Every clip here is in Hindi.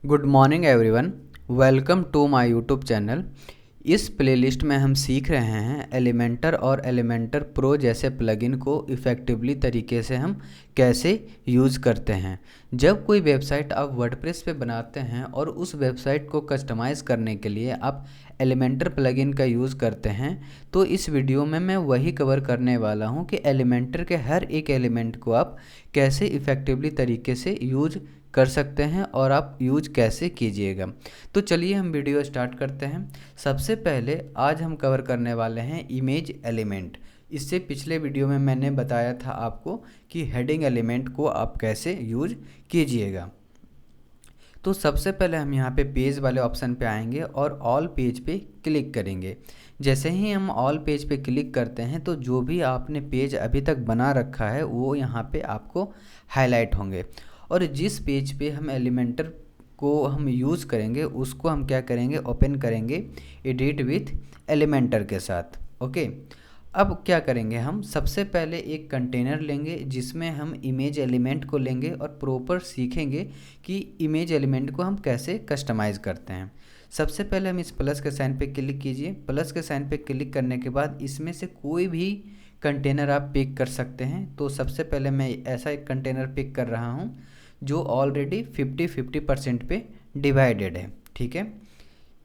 Good morning everyone. Welcome to my YouTube channel. इस प्लेलिस्ट में हम सीख रहे हैं एलिमेंटर और एलिमेंटर प्रो जैसे प्लगइन को इफ़ेक्टिवली तरीके से हम कैसे यूज़ करते हैं। जब कोई वेबसाइट आप वर्डप्रेस पे बनाते हैं और उस वेबसाइट को कस्टमाइज़ करने के लिए आप एलिमेंटर प्लगइन का यूज़ करते हैं, तो इस वीडियो में मैं वही कवर करने वाला हूं कि एलिमेंटर के हर एक एलिमेंट को आप कैसे इफ़ेक्टिवली तरीके से यूज कर सकते हैं और आप यूज कैसे कीजिएगा। तो चलिए हम वीडियो स्टार्ट करते हैं। सबसे पहले आज हम कवर करने वाले हैं इमेज एलिमेंट। इससे पिछले वीडियो में मैंने बताया था आपको कि हेडिंग एलिमेंट को आप कैसे यूज कीजिएगा। तो सबसे पहले हम यहाँ पे पेज वाले ऑप्शन पे आएंगे और ऑल पेज पे क्लिक करेंगे। जैसे ही हम ऑल पेज पे क्लिक करते हैं तो जो भी आपने पेज अभी तक बना रखा है वो यहाँ पे आपको हाईलाइट होंगे, और जिस पेज पे हम एलिमेंटर को हम यूज़ करेंगे उसको हम क्या करेंगे, ओपन करेंगे एडिट विथ एलिमेंटर के साथ। ओके, अब क्या करेंगे, हम सबसे पहले एक कंटेनर लेंगे जिसमें हम इमेज एलिमेंट को लेंगे और प्रॉपर सीखेंगे कि इमेज एलिमेंट को हम कैसे कस्टमाइज़ करते हैं। सबसे पहले हम इस प्लस के साइन पे क्लिक कीजिए। प्लस के साइन पे क्लिक करने के बाद इसमें से कोई भी कंटेनर आप पिक कर सकते हैं। तो सबसे पहले मैं ऐसा एक कंटेनर पिक कर रहा हूँ जो ऑलरेडी 50-50% पे डिवाइडेड है। ठीक है,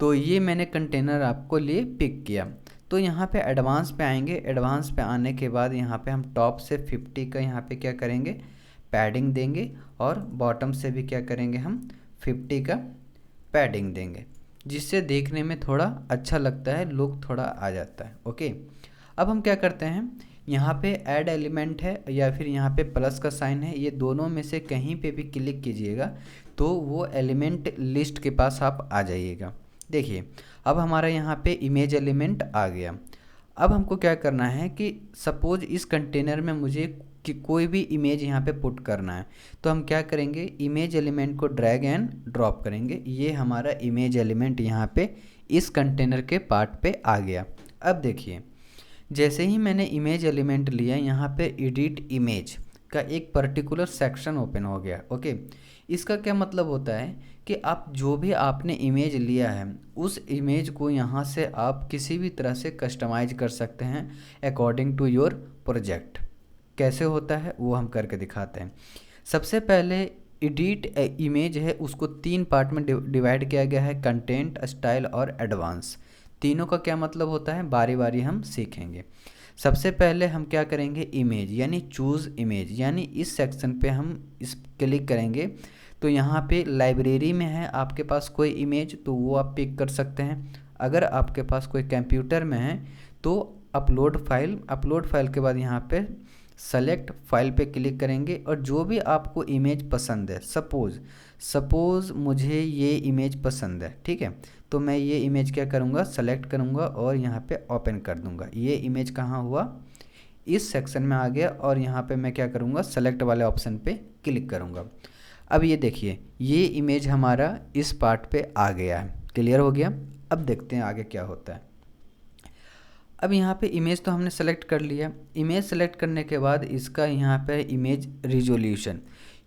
तो ये मैंने कंटेनर आपको लिए पिक किया। तो यहाँ पे एडवांस पे आएंगे। एडवांस पे आने के बाद यहाँ पे हम टॉप से 50 का यहाँ पे क्या करेंगे, पैडिंग देंगे, और बॉटम से भी क्या करेंगे, हम 50 का पैडिंग देंगे, जिससे देखने में थोड़ा अच्छा लगता है, लुक थोड़ा आ जाता है। ओके, अब हम क्या करते हैं, यहाँ पे ऐड एलिमेंट है या फिर यहाँ पे प्लस का साइन है, ये दोनों में से कहीं पे भी क्लिक कीजिएगा तो वो एलिमेंट लिस्ट के पास आप आ जाइएगा। देखिए, अब हमारा यहाँ पे इमेज एलिमेंट आ गया। अब हमको क्या करना है कि सपोज इस कंटेनर में मुझे कि कोई भी इमेज यहाँ पे पुट करना है, तो हम क्या करेंगे, इमेज एलिमेंट को ड्रैग एंड ड्रॉप करेंगे। ये हमारा इमेज एलिमेंट यहाँ पे इस कंटेनर के पार्ट पे आ गया। अब देखिए, जैसे ही मैंने इमेज एलिमेंट लिया, यहाँ पे एडिट इमेज का एक पर्टिकुलर सेक्शन ओपन हो गया। ओके, इसका क्या मतलब होता है कि आप जो भी आपने इमेज लिया है उस इमेज को यहाँ से आप किसी भी तरह से कस्टमाइज कर सकते हैं अकॉर्डिंग टू योर प्रोजेक्ट। कैसे होता है वो हम करके दिखाते हैं। सबसे पहले एडिट इमेज है, उसको 3 पार्ट में डिवाइड किया गया है, कंटेंट, स्टाइल और एडवांस। तीनों का क्या मतलब होता है बारी बारी हम सीखेंगे। सबसे पहले हम क्या करेंगे, इमेज यानी चूज़ इमेज, यानी इस सेक्शन पे हम इस क्लिक करेंगे तो यहाँ पे लाइब्रेरी में है आपके पास कोई इमेज तो वो आप पिक कर सकते हैं। अगर आपके पास कोई कंप्यूटर में है तो अपलोड फाइल के बाद यहाँ पे सेलेक्ट फाइल पे क्लिक करेंगे, और जो भी आपको इमेज पसंद है, सपोज़ मुझे ये इमेज पसंद है, ठीक है, तो मैं ये इमेज क्या करूँगा, सेलेक्ट करूँगा और यहाँ पे ओपन कर दूँगा। ये इमेज कहाँ हुआ, इस सेक्शन में आ गया, और यहाँ पे मैं क्या करूँगा, सेलेक्ट वाले ऑप्शन पे क्लिक करूँगा। अब ये देखिए, ये इमेज हमारा इस पार्ट पे आ गया है। क्लियर हो गया। अब देखते हैं आगे क्या होता है। अब यहाँ पे इमेज तो हमने सेलेक्ट कर लिया। इमेज सेलेक्ट करने के बाद इसका यहाँ पे इमेज रिजोल्यूशन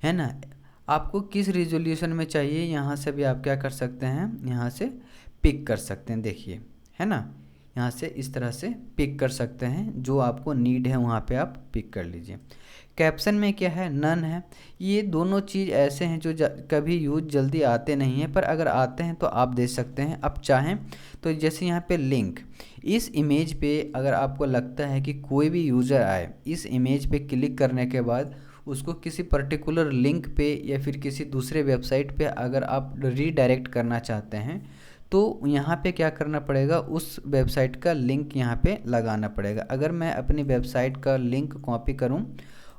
है ना, आपको किस रिजोल्यूशन में चाहिए, यहाँ से भी आप क्या कर सकते हैं, यहाँ से पिक कर सकते हैं। देखिए, है ना, यहाँ से इस तरह से पिक कर सकते हैं, जो आपको नीड है वहाँ पे आप पिक कर लीजिए। कैप्शन में क्या है, नन है। ये दोनों चीज़ ऐसे हैं जो कभी यूज जल्दी आते नहीं हैं, पर अगर आते हैं तो आप दे सकते हैं। आप चाहें तो जैसे यहाँ पे लिंक, इस इमेज पे अगर आपको लगता है कि कोई भी यूज़र आए, इस इमेज पे क्लिक करने के बाद उसको किसी पर्टिकुलर लिंक पे या फिर किसी दूसरे वेबसाइट पे अगर आप रीडायरेक्ट करना चाहते हैं तो यहाँ पे क्या करना पड़ेगा, उस वेबसाइट का लिंक यहाँ पे लगाना पड़ेगा। अगर मैं अपनी वेबसाइट का लिंक कॉपी करूँ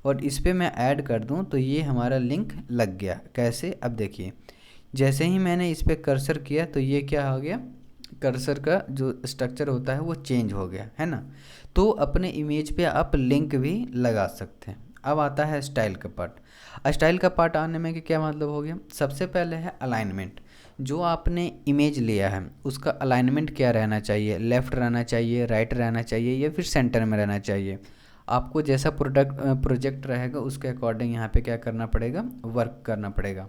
और इस पे मैं ऐड कर दूं तो ये हमारा लिंक लग गया। कैसे, अब देखिए, जैसे ही मैंने इस पे कर्सर किया तो ये क्या हो गया, कर्सर का जो स्ट्रक्चर होता है वो चेंज हो गया, है ना। तो अपने इमेज पे आप लिंक भी लगा सकते हैं। अब आता है स्टाइल का पार्ट। स्टाइल का पार्ट आने में कि क्या मतलब हो गया, सबसे पहले है अलाइनमेंट। जो आपने इमेज लिया है उसका अलाइनमेंट क्या रहना चाहिए, लेफ़्ट रहना चाहिए, राइट रहना चाहिए, या फिर सेंटर में रहना चाहिए। आपको जैसा प्रोजेक्ट रहेगा उसके अकॉर्डिंग यहाँ पे क्या करना पड़ेगा, वर्क करना पड़ेगा।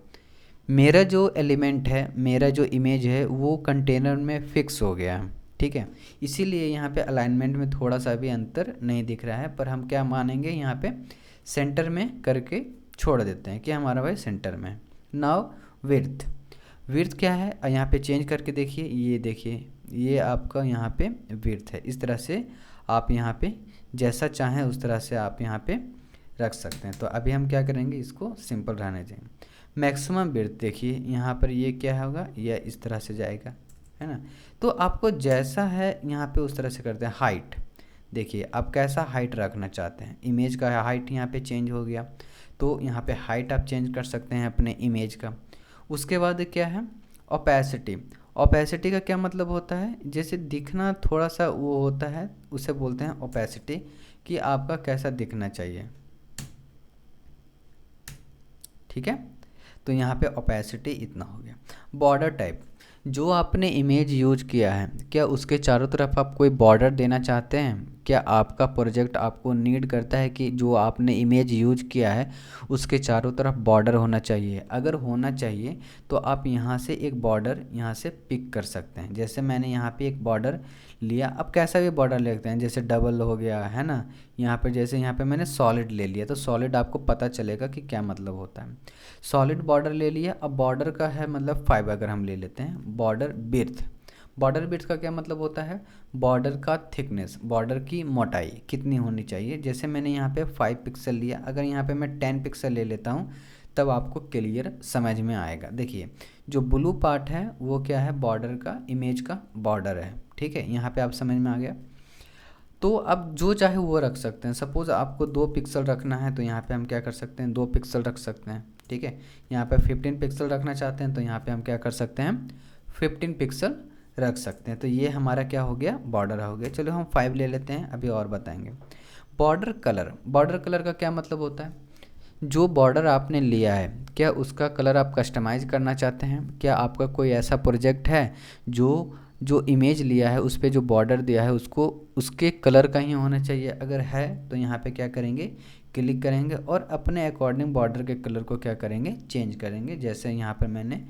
मेरा जो एलिमेंट है, मेरा जो इमेज है वो कंटेनर में फिक्स हो गया है, ठीक है। इसीलिए यहाँ पे अलाइनमेंट में थोड़ा सा भी अंतर नहीं दिख रहा है, पर हम क्या मानेंगे यहाँ पे सेंटर में करके छोड़ देते हैं कि हमारा भाई सेंटर में है। नाउ विड्थ, विड्थ क्या है यहाँ पे चेंज करके देखिए, ये देखिए ये आपका यहाँ पे विड्थ है। इस तरह से आप यहाँ पे जैसा चाहें उस तरह से आप यहाँ पे रख सकते हैं। तो अभी हम क्या करेंगे, इसको सिंपल रहने देंगे। मैक्सिमम विड्थ देखिए यहाँ पर ये क्या होगा, यह इस तरह से जाएगा, है ना। तो आपको जैसा है यहाँ पे उस तरह से करते हैं। हाइट देखिए आप कैसा हाइट रखना चाहते हैं, इमेज का हाइट यहाँ पे चेंज हो गया, तो यहाँ पे हाइट आप चेंज कर सकते हैं अपने इमेज का। उसके बाद क्या है ओपेसिटी। ओपेसिटी का क्या मतलब होता है, जैसे दिखना थोड़ा सा वो होता है, उसे बोलते हैं ओपेसिटी, कि आपका कैसा दिखना चाहिए, ठीक है। तो यहाँ पे ओपेसिटी इतना हो गया। बॉर्डर टाइप, जो आपने इमेज यूज किया है क्या उसके चारों तरफ आप कोई बॉर्डर देना चाहते हैं? क्या आपका प्रोजेक्ट आपको नीड करता है कि जो आपने इमेज यूज किया है उसके चारों तरफ बॉर्डर होना चाहिए? अगर होना चाहिए तो आप यहाँ से एक बॉर्डर यहाँ से पिक कर सकते हैं। जैसे मैंने यहाँ पे एक बॉर्डर लिया, अब कैसा भी बॉर्डर लेते हैं, जैसे डबल हो गया है ना, यहाँ पे जैसे यहाँ पे मैंने सॉलिड ले लिया, तो सॉलिड आपको पता चलेगा कि क्या मतलब होता है। सॉलिड बॉर्डर ले लिया, अब बॉर्डर का है मतलब 5 अगर हम ले लेते हैं। बॉर्डर बिर्थ, बॉर्डर बिर्थ का क्या मतलब होता है, बॉर्डर का थिकनेस, बॉर्डर की मोटाई कितनी होनी चाहिए। जैसे मैंने यहाँ पे 5 पिक्सल लिया, अगर यहाँ पे मैं 10 पिक्सल ले लेता हूँ तब आपको क्लियर समझ में आएगा। देखिए जो ब्लू पार्ट है वो क्या है, बॉर्डर का, इमेज का बॉर्डर है, ठीक है। यहाँ पे आप समझ में आ गया। तो अब जो चाहे वो रख सकते हैं। सपोज़ आपको 2 पिक्सल रखना है तो यहाँ पे हम क्या कर सकते हैं, 2 पिक्सल रख सकते हैं, ठीक है। यहाँ पे 15 पिक्सल रखना चाहते हैं तो यहाँ पे हम क्या कर सकते हैं, 15 पिक्सल रख सकते हैं। तो ये हमारा क्या हो गया, बॉर्डर हो गया। चलो हम 5 ले लेते हैं, अभी और बताएंगे। बॉर्डर कलर, बॉर्डर कलर का क्या मतलब होता है, जो बॉर्डर आपने लिया है क्या उसका कलर आप कस्टमाइज़ करना चाहते हैं? क्या आपका कोई ऐसा प्रोजेक्ट है जो इमेज लिया है उस पर जो बॉर्डर दिया है उसको उसके कलर का ही होना चाहिए? अगर है तो यहाँ पे क्या करेंगे, क्लिक करेंगे और अपने अकॉर्डिंग बॉर्डर के कलर को क्या करेंगे, चेंज करेंगे। जैसे यहाँ पर मैंने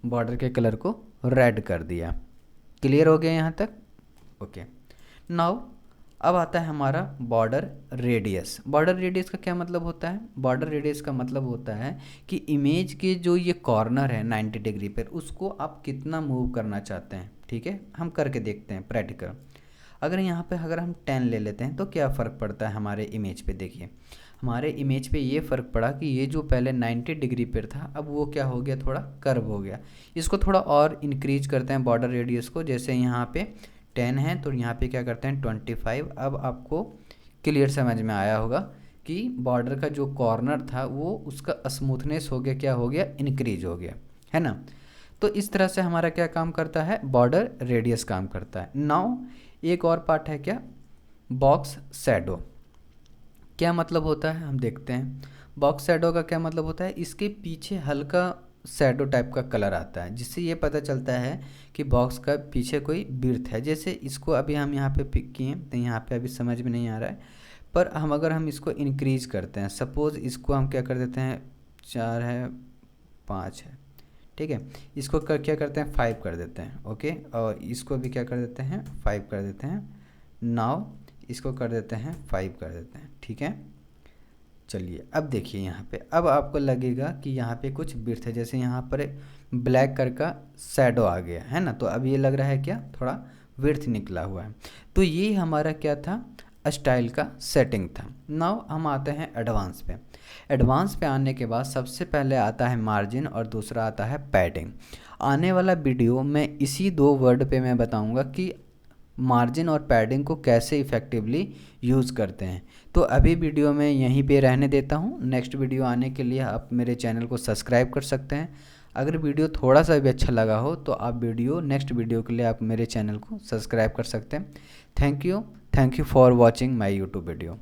बॉर्डर के कलर को रेड कर दिया। क्लियर हो गया यहाँ तक? ओके। नाउ अब आता है हमारा बॉर्डर रेडियस। बॉर्डर रेडियस का क्या मतलब होता है, बॉर्डर रेडियस का मतलब होता है कि इमेज के जो ये कॉर्नर है 90 डिग्री पर उसको आप कितना मूव करना चाहते हैं, ठीक है। हम करके देखते हैं प्रैक्टिकल। अगर यहाँ पे अगर हम 10 ले लेते हैं तो क्या फ़र्क पड़ता है हमारे इमेज पे, देखिए हमारे इमेज पे ये फ़र्क पड़ा कि ये जो पहले 90 डिग्री पर था अब वो क्या हो गया, थोड़ा कर्व हो गया। इसको थोड़ा और इंक्रीज करते हैं बॉर्डर रेडियस को। जैसे यहाँ पे 10 है तो यहाँ पे क्या करते हैं 25। अब आपको क्लियर समझ में आया होगा कि बॉर्डर का जो कॉर्नर था वो उसका स्मूथनेस हो गया, क्या हो गया, इंक्रीज हो गया, है ना। तो इस तरह से हमारा क्या काम करता है, बॉर्डर रेडियस काम करता है। नाउ एक और पार्ट है क्या, बॉक्स शैडो। क्या मतलब होता है हम देखते हैं। बॉक्स शैडो का क्या मतलब होता है, इसके पीछे हल्का शैडो टाइप का कलर आता है जिससे ये पता चलता है कि बॉक्स का पीछे कोई बिर्थ है। जैसे इसको अभी हम यहाँ पे पिक किए तो यहाँ पे अभी समझ में नहीं आ रहा है, पर हम अगर हम इसको इंक्रीज करते हैं, सपोज़ इसको हम क्या कर देते हैं, 4 है 5 है, ठीक है। इसको क्या करते हैं 5 कर देते हैं, ओके। और इसको भी क्या कर देते हैं 5 कर देते हैं। नाउ इसको कर देते हैं 5 कर देते हैं, ठीक है। चलिए अब देखिए यहाँ पे, अब आपको लगेगा कि यहाँ पे कुछ बिर्थ है, जैसे यहाँ पर ब्लैक कलर का शैडो आ गया है ना, तो अब ये लग रहा है क्या, थोड़ा विड्थ निकला हुआ है। तो ये हमारा क्या था, स्टाइल का सेटिंग था। नाउ हम आते हैं एडवांस पे। एडवांस पे आने के बाद सबसे पहले आता है मार्जिन और दूसरा आता है पैडिंग। आने वाला वीडियो में इसी 2 वर्ड पे मैं बताऊंगा कि मार्जिन और पैडिंग को कैसे इफ़ेक्टिवली यूज़ करते हैं। तो अभी वीडियो में यहीं पे रहने देता हूँ। नेक्स्ट वीडियो आने के लिए आप मेरे चैनल को सब्सक्राइब कर सकते हैं। अगर वीडियो थोड़ा सा भी अच्छा लगा हो तो आप नेक्स्ट वीडियो के लिए आप मेरे चैनल को सब्सक्राइब कर सकते हैं। Thank you for watching my YouTube video.